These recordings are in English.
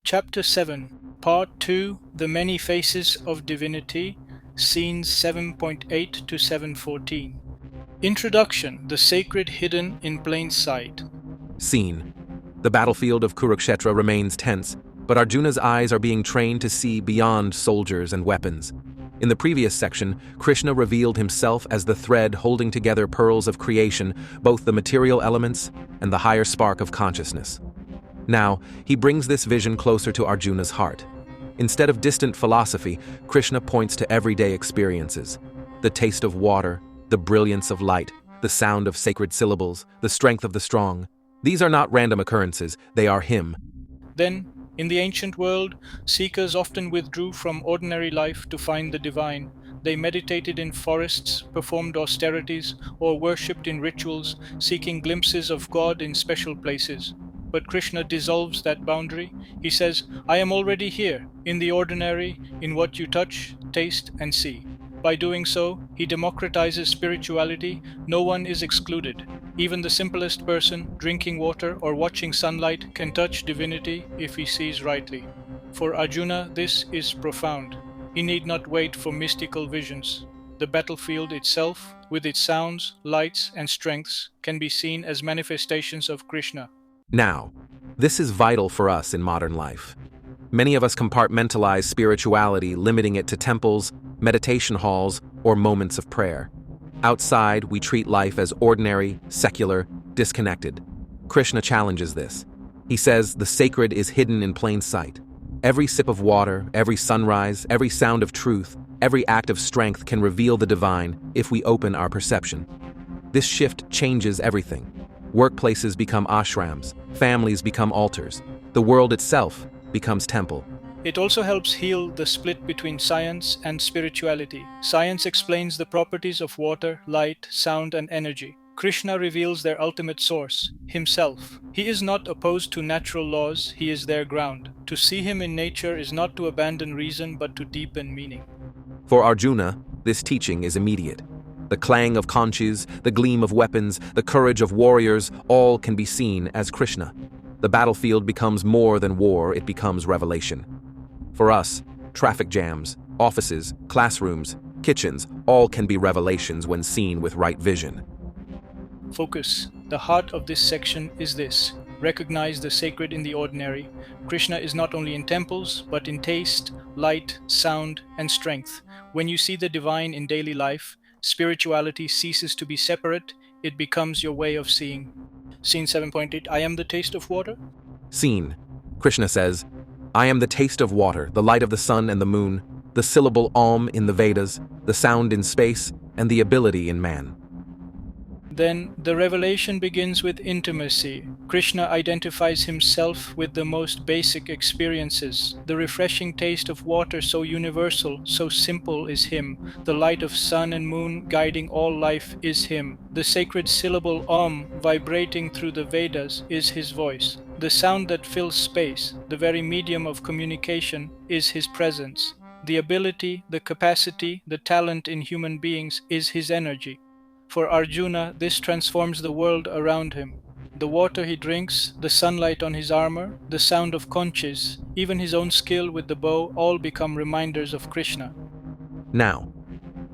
Chapter 7, Part 2, The Many Faces of Divinity, Scenes 7.8 to 714. Introduction, The Sacred Hidden in Plain Sight. Scene. The battlefield of Kurukshetra remains tense, but Arjuna's eyes are being trained to see beyond soldiers and weapons. In the previous section, Krishna revealed himself as the thread holding together pearls of creation, both the material elements and the higher spark of consciousness. Now, he brings this vision closer to Arjuna's heart. Instead of distant philosophy, Krishna points to everyday experiences. The taste of water, the brilliance of light, the sound of sacred syllables, the strength of the strong. These are not random occurrences, they are him. Then, in the ancient world, seekers often withdrew from ordinary life to find the divine. They meditated in forests, performed austerities, or worshipped in rituals, seeking glimpses of God in special places. But Krishna dissolves that boundary. He says, I am already here, in the ordinary, in what you touch, taste, and see. By doing so, he democratizes spirituality. No one is excluded. Even the simplest person, drinking water or watching sunlight, can touch divinity if he sees rightly. For Arjuna, this is profound. He need not wait for mystical visions. The battlefield itself, with its sounds, lights, and strengths, can be seen as manifestations of Krishna. Now, this is vital for us in modern life. Many of us compartmentalize spirituality, limiting it to temples, meditation halls, or moments of prayer. Outside, we treat life as ordinary, secular, disconnected. Krishna challenges this. He says the sacred is hidden in plain sight. Every sip of water, every sunrise, every sound of truth, every act of strength can reveal the divine if we open our perception. This shift changes everything. Workplaces become ashrams, families become altars, the world itself becomes temple. It also helps heal the split between science and spirituality. Science explains the properties of water, light, sound, and energy. Krishna reveals their ultimate source, himself. He is not opposed to natural laws, he is their ground. To see him in nature is not to abandon reason but to deepen meaning. For Arjuna, this teaching is immediate. The clang of conches, the gleam of weapons, the courage of warriors, all can be seen as Krishna. The battlefield becomes more than war, it becomes revelation. For us, traffic jams, offices, classrooms, kitchens, all can be revelations when seen with right vision. Focus. The heart of this section is this. Recognize the sacred in the ordinary. Krishna is not only in temples, but in taste, light, sound, and strength. When you see the divine in daily life, spirituality ceases to be separate, it becomes your way of seeing. Scene 7.8, I am the taste of water. Scene. Krishna says, I am the taste of water, the light of the sun and the moon, the syllable Om in the Vedas, the sound in space, and the ability in man. Then the revelation begins with intimacy. Krishna identifies himself with the most basic experiences. The refreshing taste of water, so universal, so simple, is him. The light of sun and moon guiding all life is him. The sacred syllable Om vibrating through the Vedas is his voice. The sound that fills space, the very medium of communication, is his presence. The ability, the capacity, the talent in human beings is his energy. For Arjuna, this transforms the world around him. The water he drinks, the sunlight on his armor, the sound of conches, even his own skill with the bow, all become reminders of Krishna. Now,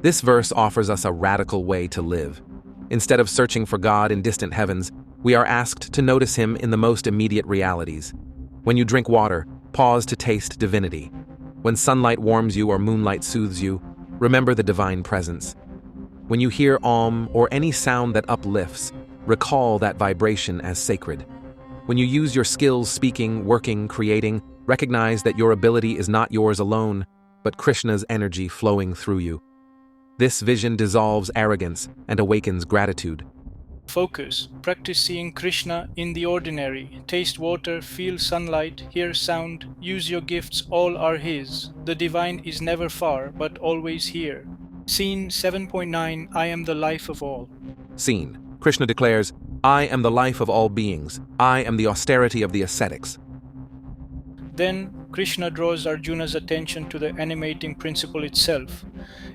this verse offers us a radical way to live. Instead of searching for God in distant heavens, we are asked to notice him in the most immediate realities. When you drink water, pause to taste divinity. When sunlight warms you or moonlight soothes you, remember the divine presence. When you hear Om or any sound that uplifts, recall that vibration as sacred. When you use your skills speaking, working, creating, recognize that your ability is not yours alone, but Krishna's energy flowing through you. This vision dissolves arrogance and awakens gratitude. Focus. Practice seeing Krishna in the ordinary. Taste water, feel sunlight, hear sound, use your gifts, all are his. The divine is never far, but always here. Scene 7.9, I am the life of all. Scene. Krishna declares, I am the life of all beings. I am the austerity of the ascetics. Then Krishna draws Arjuna's attention to the animating principle itself.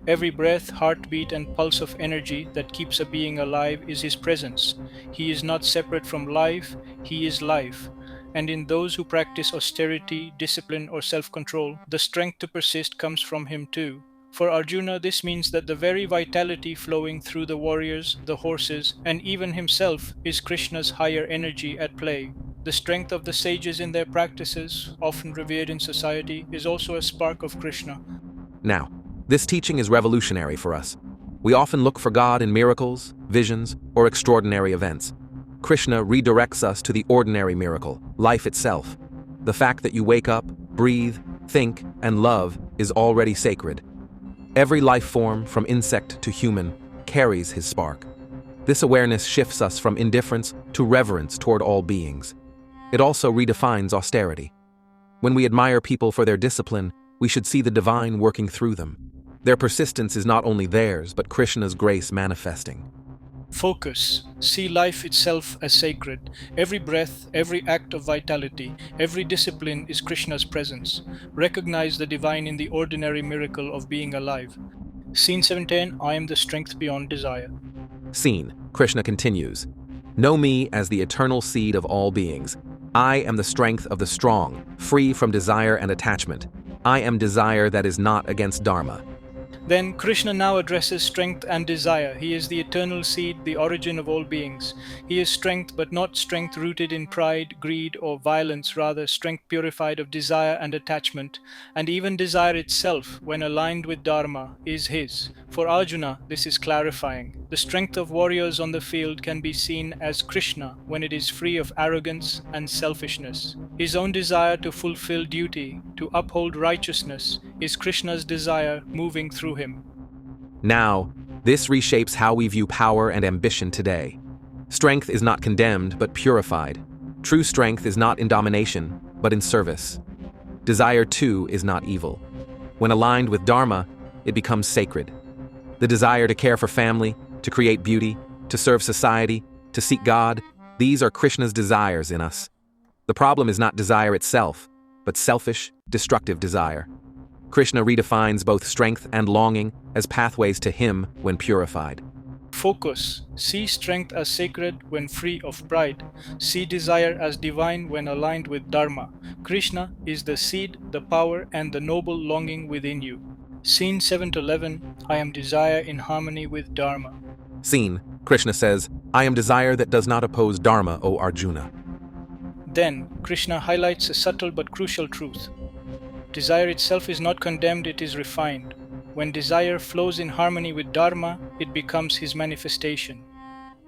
Every breath, heartbeat, and pulse of energy that keeps a being alive is his presence. He is not separate from life, he is life. and in those who practice austerity, discipline, or self control, the strength to persist comes from him too. For Arjuna, this means that the very vitality flowing through the warriors, the horses, and even himself is Krishna's higher energy at play. The strength of the sages in their practices, often revered in society, is also a spark of Krishna. Now, this teaching is revolutionary for us. We often look for God in miracles, visions, or extraordinary events. Krishna redirects us to the ordinary miracle, life itself. The fact that you wake up, breathe, think, and love is already sacred. Every life form, from insect to human, carries his spark. This awareness shifts us from indifference to reverence toward all beings. It also redefines austerity. When we admire people for their discipline, we should see the divine working through them. Their persistence is not only theirs, but Krishna's grace manifesting. Focus. See life itself as sacred. Every breath, every act of vitality, every discipline is Krishna's presence. Recognize the divine in the ordinary miracle of being alive. Scene 710, I am the strength beyond desire. Scene, Krishna continues. Know me as the eternal seed of all beings. I am the strength of the strong, free from desire and attachment. I am desire that is not against Dharma. Then Krishna now addresses strength and desire. He is the eternal seed, the origin of all beings. He is strength, but not strength rooted in pride, greed, or violence, rather strength purified of desire and attachment. And even desire itself, when aligned with Dharma, is his. For Arjuna, this is clarifying. The strength of warriors on the field can be seen as Krishna when it is free of arrogance and selfishness. His own desire to fulfill duty, to uphold righteousness, is Krishna's desire moving through him. Now, this reshapes how we view power and ambition today. Strength is not condemned, but purified. True strength is not in domination, but in service. Desire, too, is not evil. When aligned with Dharma, it becomes sacred. The desire to care for family, to create beauty, to serve society, to seek God, these are Krishna's desires in us. The problem is not desire itself, but selfish, destructive desire. Krishna redefines both strength and longing as pathways to him when purified. Focus. See strength as sacred when free of pride. See desire as divine when aligned with Dharma. Krishna is the seed, the power, and the noble longing within you. Scene 7-11, I am desire in harmony with Dharma. Scene, Krishna says, I am desire that does not oppose Dharma, O Arjuna. Then, Krishna highlights a subtle but crucial truth. Desire itself is not condemned, it is refined. When desire flows in harmony with Dharma, it becomes his manifestation.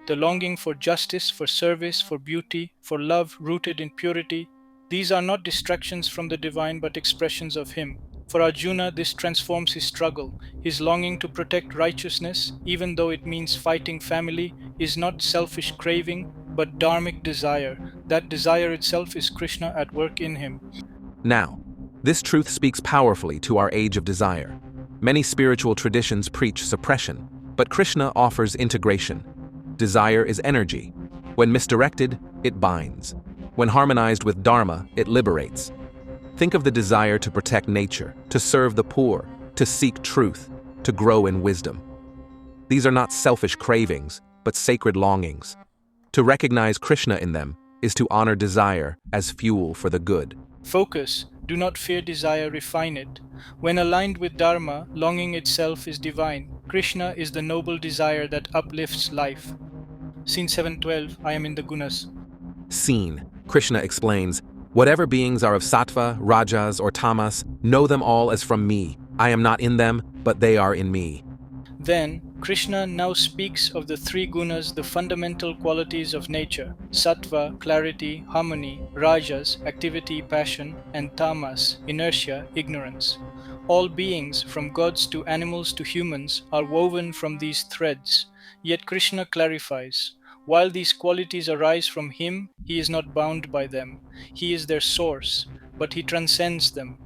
The longing for justice, for service, for beauty, for love rooted in purity, these are not distractions from the divine but expressions of him. For Arjuna, this transforms his struggle. His longing to protect righteousness, even though it means fighting family, is not selfish craving, but dharmic desire. That desire itself is Krishna at work in him. Now, this truth speaks powerfully to our age of desire. Many spiritual traditions preach suppression, but Krishna offers integration. Desire is energy. When misdirected, it binds. When harmonized with Dharma, it liberates. Think of the desire to protect nature, to serve the poor, to seek truth, to grow in wisdom. These are not selfish cravings, but sacred longings. To recognize Krishna in them is to honor desire as fuel for the good. Focus. Do not fear desire, refine it. When aligned with Dharma, longing itself is divine. Krishna is the noble desire that uplifts life. Scene 7-12, I am in the Gunas. Scene, Krishna explains, whatever beings are of sattva, rajas, or tamas, know them all as from me. I am not in them, but they are in me. Then, Krishna now speaks of the three gunas, the fundamental qualities of nature: sattva, clarity, harmony; rajas, activity, passion; and tamas, inertia, ignorance. All beings, from gods to animals to humans, are woven from these threads. Yet Krishna clarifies, while these qualities arise from him, he is not bound by them. He is their source, but he transcends them.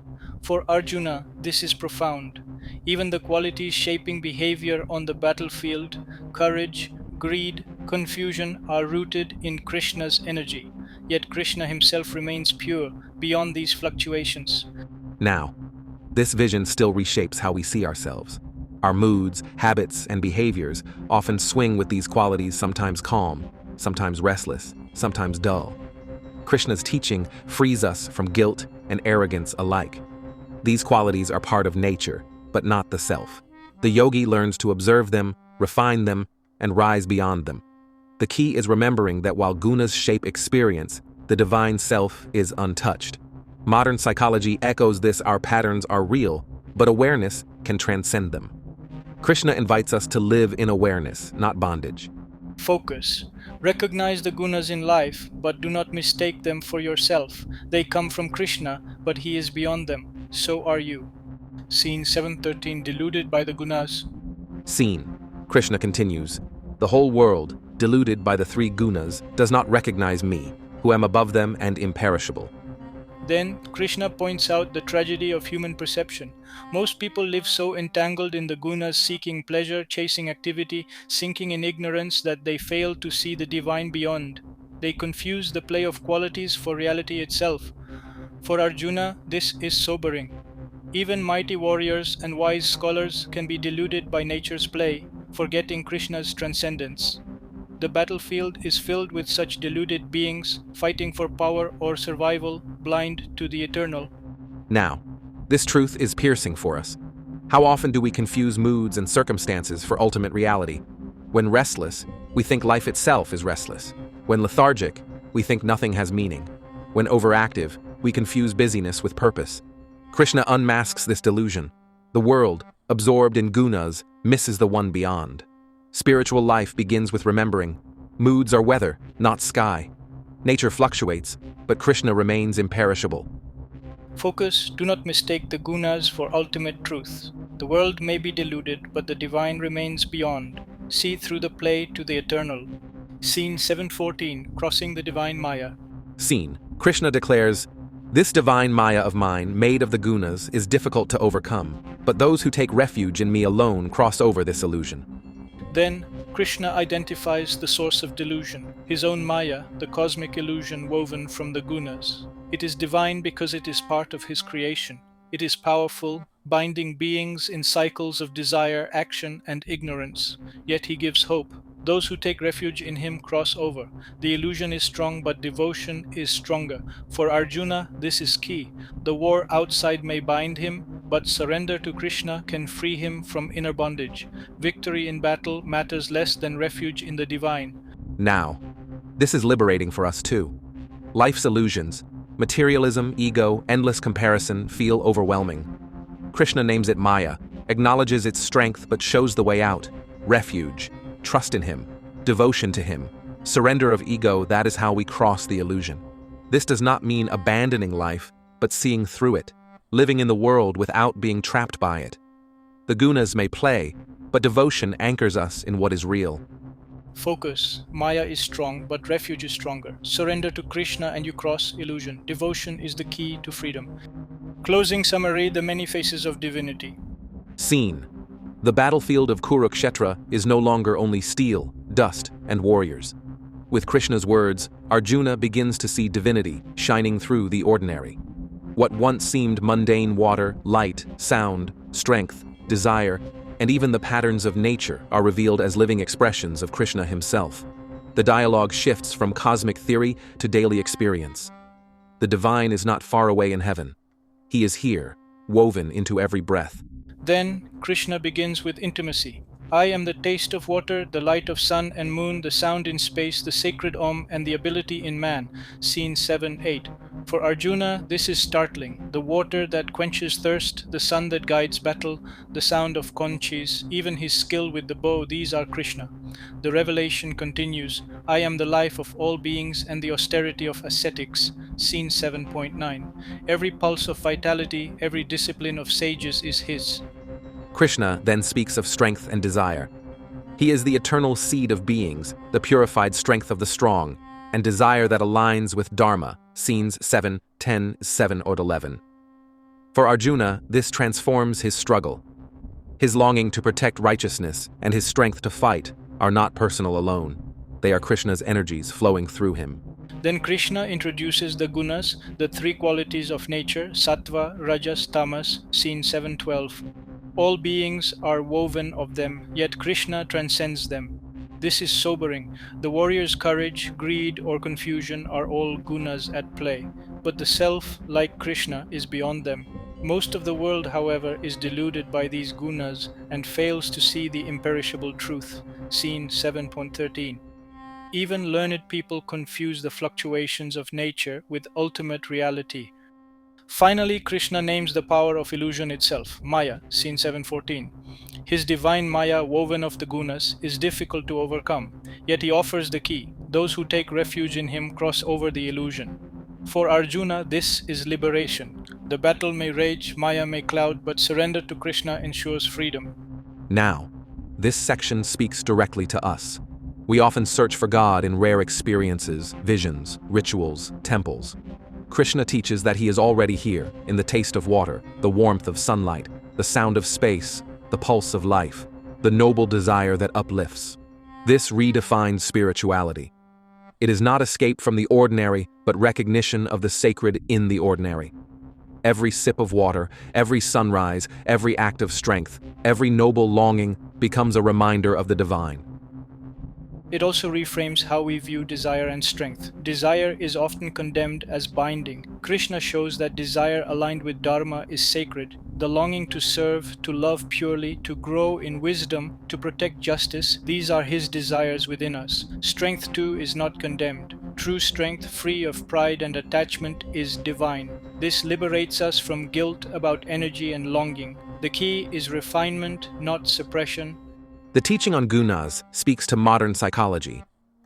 For Arjuna, this is profound. Even the qualities shaping behavior on the battlefield, courage, greed, confusion, are rooted in Krishna's energy. Yet Krishna himself remains pure beyond these fluctuations. Now, this vision still reshapes how we see ourselves. Our moods, habits, and behaviors often swing with these qualities, sometimes calm, sometimes restless, sometimes dull. Krishna's teaching frees us from guilt and arrogance alike. These qualities are part of nature, but not the self. The yogi learns to observe them, refine them, and rise beyond them. The key is remembering that while gunas shape experience, the divine self is untouched. Modern psychology echoes this: our patterns are real, but awareness can transcend them. Krishna invites us to live in awareness, not bondage. Focus. Recognize the gunas in life, but do not mistake them for yourself. They come from Krishna, but he is beyond them. So are you. Scene 713. Deluded by the gunas. Scene. Krishna continues, the whole world, deluded by the three gunas, does not recognize me, who am above them and imperishable. Then Krishna points out the tragedy of human perception. Most people live so entangled in the gunas, seeking pleasure, chasing activity, sinking in ignorance, that they fail to see the divine beyond. They confuse the play of qualities for reality itself. For Arjuna, this is sobering. Even mighty warriors and wise scholars can be deluded by nature's play, forgetting Krishna's transcendence. The battlefield is filled with such deluded beings, fighting for power or survival, blind to the eternal. Now, this truth is piercing for us. How often do we confuse moods and circumstances for ultimate reality? When restless, we think life itself is restless. When lethargic, we think nothing has meaning. When overactive, we confuse busyness with purpose. Krishna unmasks this delusion. The world, absorbed in gunas, misses the one beyond. Spiritual life begins with remembering. Moods are weather, not sky. Nature fluctuates, but Krishna remains imperishable. Focus. Do not mistake the gunas for ultimate truth. The world may be deluded, but the divine remains beyond. See through the play to the eternal. Scene 714. Crossing the divine Maya. Scene. Krishna declares, this divine Maya of mine, made of the gunas, is difficult to overcome, but those who take refuge in me alone cross over this illusion. Then Krishna identifies the source of delusion, his own Maya, the cosmic illusion woven from the gunas. It is divine because it is part of his creation. It is powerful, binding beings in cycles of desire, action, and ignorance. Yet he gives hope. Those who take refuge in him cross over. The illusion is strong, but devotion is stronger. For Arjuna, this is key. The war outside may bind him, but surrender to Krishna can free him from inner bondage. Victory in battle matters less than refuge in the divine. Now, this is liberating for us too. Life's illusions, materialism, ego, endless comparison feel overwhelming. Krishna names it Maya, acknowledges its strength but shows the way out. Refuge, trust in him, devotion to him, surrender of ego, that is how we cross the illusion. This does not mean abandoning life, but seeing through it, living in the world without being trapped by it. The gunas may play, but devotion anchors us in what is real. Focus. Maya is strong, but refuge is stronger. Surrender to Krishna and you cross illusion. Devotion is the key to freedom. Closing summary, the many faces of divinity. Scene. The battlefield of Kurukshetra is no longer only steel, dust, and warriors. With Krishna's words, Arjuna begins to see divinity shining through the ordinary. What once seemed mundane water, light, sound, strength, desire, and even the patterns of nature are revealed as living expressions of Krishna himself. The dialogue shifts from cosmic theory to daily experience. The divine is not far away in heaven. He is here, woven into every breath. Then Krishna begins with intimacy. I am the taste of water, the light of sun and moon, the sound in space, the sacred Om, and the ability in man. Scene 7-8. For Arjuna, this is startling. The water that quenches thirst, the sun that guides battle, the sound of conchis, even his skill with the bow, these are Krishna. The revelation continues. I am the life of all beings and the austerity of ascetics. Scene 7.9. Every pulse of vitality, every discipline of sages is his. Krishna then speaks of strength and desire. He is the eternal seed of beings, the purified strength of the strong, and desire that aligns with Dharma, scenes 7, 10, 7 or 11. For Arjuna, this transforms his struggle. His longing to protect righteousness and his strength to fight are not personal alone. They are Krishna's energies flowing through him. Then Krishna introduces the gunas, the three qualities of nature, sattva, rajas, tamas, scene 7:12. All beings are woven of them, yet Krishna transcends them. This is sobering. The warrior's courage, greed, or confusion are all gunas at play, but the self, like Krishna, is beyond them. Most of the world, however, is deluded by these gunas and fails to see the imperishable truth. Scene 7.13. Even learned people confuse the fluctuations of nature with ultimate reality. Finally, Krishna names the power of illusion itself, Maya, scene 714. His divine Maya, woven of the Gunas, is difficult to overcome, yet he offers the key. Those who take refuge in him cross over the illusion. For Arjuna, this is liberation. The battle may rage, Maya may cloud, but surrender to Krishna ensures freedom. Now, this section speaks directly to us. We often search for God in rare experiences, visions, rituals, temples. Krishna teaches that he is already here, in the taste of water, the warmth of sunlight, the sound of space, the pulse of life, the noble desire that uplifts. This redefines spirituality. It is not escape from the ordinary, but recognition of the sacred in the ordinary. Every sip of water, every sunrise, every act of strength, every noble longing becomes a reminder of the divine. It also reframes how we view desire and strength. Desire is often condemned as binding. Krishna shows that desire aligned with dharma is sacred. The longing to serve, to love purely, to grow in wisdom, to protect justice, these are his desires within us. Strength too is not condemned. True strength, free of pride and attachment, is divine. This liberates us from guilt about energy and longing. The key is refinement, not suppression. The teaching on Gunas speaks to modern psychology.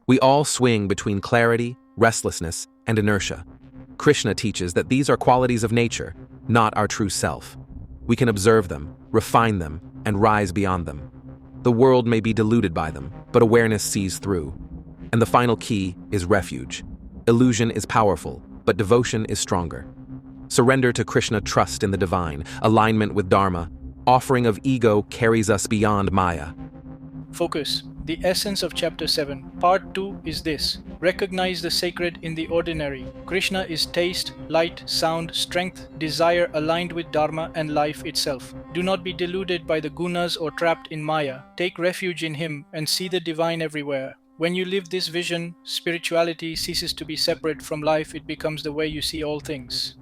We all swing between clarity, restlessness, and inertia. Krishna teaches that these are qualities of nature, not our true self. We can observe them, refine them, and rise beyond them. The world may be deluded by them, but awareness sees through. And the final key is refuge. Illusion is powerful, but devotion is stronger. Surrender to Krishna, trust in the divine, alignment with dharma. Offering of ego carries us beyond Maya. Focus. The essence of chapter 7. Part 2 is this. Recognize the sacred in the ordinary. Krishna is taste, light, sound, strength, desire aligned with dharma and life itself. Do not be deluded by the gunas or trapped in Maya. Take refuge in him and see the divine everywhere. When you live this vision, spirituality ceases to be separate from life, it becomes the way you see all things.